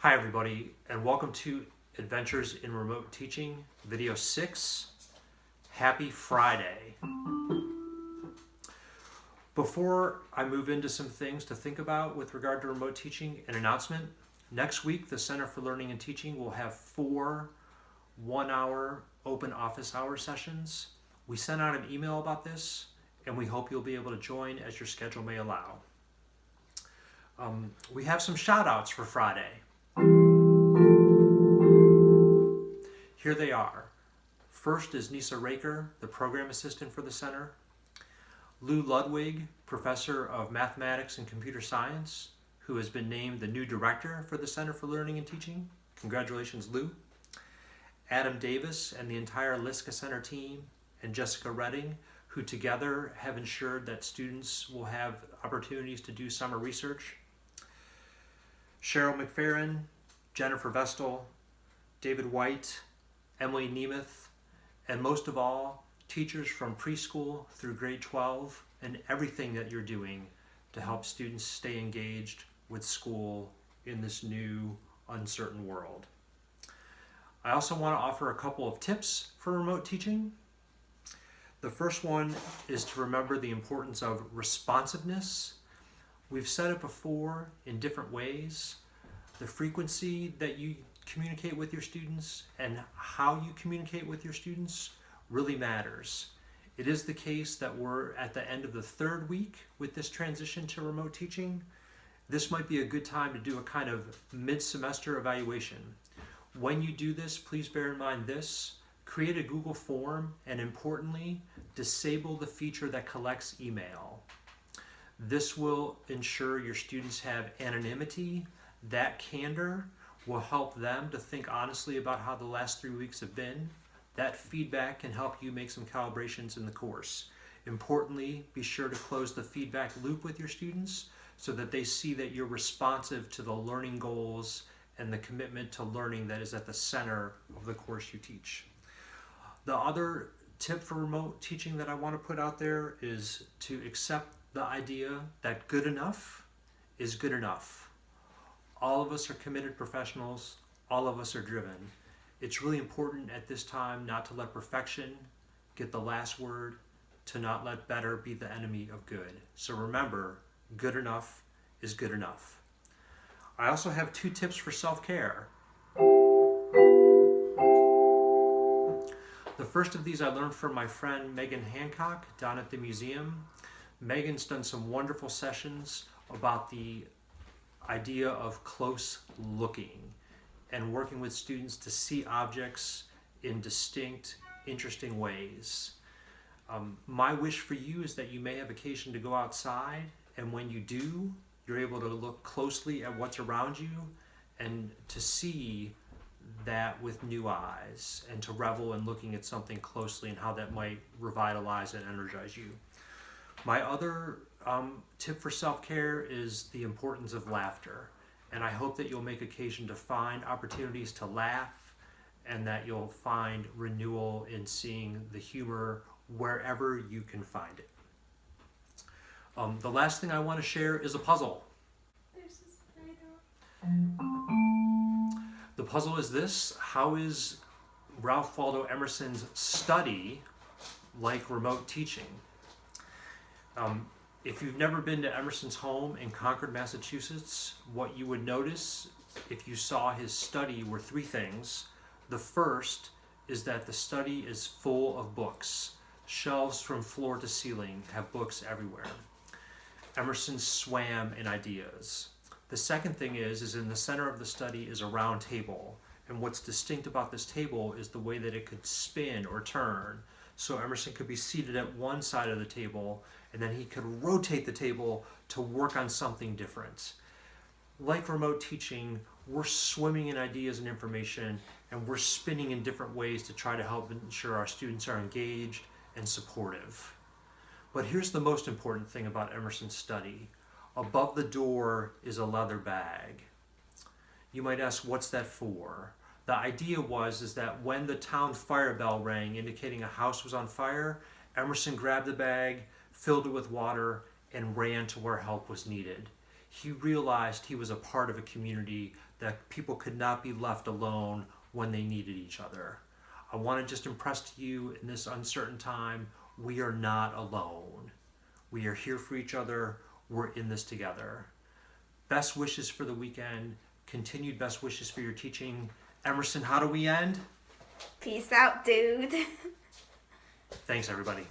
Hi everybody, and welcome to Adventures in Remote Teaching, Video 6. Happy Friday. Before I move into some things to think about with regard to remote teaching, an announcement. Next week, the Center for Learning and Teaching will have 4 one-hour open office hour sessions. We sent out an email about this, and we hope you'll be able to join as your schedule may allow. We have some shout outs for Friday. Here they are. First is Nisa Raker, the program assistant for the center. Lou Ludwig, professor of mathematics and computer science, who has been named the new director for the Center for Learning and Teaching. Congratulations, Lou. Adam Davis and the entire Liska Center team, and Jessica Redding, who together have ensured that students will have opportunities to do summer research. Cheryl McFerrin, Jennifer Vestal, David White, Emily Nemeth, and most of all, teachers from preschool through grade 12 and everything that you're doing to help students stay engaged with school in this new, uncertain world. I also want to offer a couple of tips for remote teaching. The first one is to remember the importance of responsiveness. We've said it before in different ways. The frequency that you communicate with your students and how you communicate with your students really matters. It is the case that we're at the end of the 3rd week with this transition to remote teaching. This might be a good time to do a kind of mid-semester evaluation. When you do this, please bear in mind this: create a Google form, and importantly, disable the feature that collects email. This will ensure your students have anonymity. That candor will help them to think honestly about how the last 3 weeks have been. That feedback can help you make some calibrations in the course. Importantly, be sure to close the feedback loop with your students so that they see that you're responsive to the learning goals and the commitment to learning that is at the center of the course you teach. The other tip for remote teaching that I want to put out there is to accept the idea that good enough is good enough. All of us are committed professionals. All of us are driven. It's really important at this time not to let perfection get the last word, to not let better be the enemy of good. So remember, good enough is good enough. I also have 2 tips for self-care. The first of these I learned from my friend Megan Hancock down at the museum. Megan's done some wonderful sessions about the idea of close looking and working with students to see objects in distinct, interesting ways. My wish for you is that you may have occasion to go outside, and when you do, you're able to look closely at what's around you and to see that with new eyes and to revel in looking at something closely and how that might revitalize and energize you. My other tip for self-care is the importance of laughter. And I hope that you'll make occasion to find opportunities to laugh and that you'll find renewal in seeing the humor wherever you can find it. The last thing I want to share is a puzzle. There's this Play-Doh. The puzzle is this: how is Ralph Waldo Emerson's study like remote teaching? If you've never been to Emerson's home in Concord, Massachusetts, what you would notice if you saw his study were 3 things. The first is that the study is full of books. Shelves from floor to ceiling have books everywhere. Emerson swam in ideas. The second thing is in the center of the study is a round table. And what's distinct about this table is the way that it could spin or turn. So Emerson could be seated at one side of the table, and then he could rotate the table to work on something different. Like remote teaching, we're swimming in ideas and information, and we're spinning in different ways to try to help ensure our students are engaged and supportive. But here's the most important thing about Emerson's study. Above the door is a leather bag. You might ask, what's that for? The idea is that when the town fire bell rang indicating a house was on fire, Emerson grabbed the bag, filled it with water, and ran to where help was needed. he realized he was a part of a community, that people could not be left alone when they needed each other. I want to just impress to you in this uncertain time, we are not alone. We are here for each other. We're in this together. Best wishes for the weekend. Continued best wishes for your teaching. Emerson, how do we end? Peace out, dude. Thanks, everybody.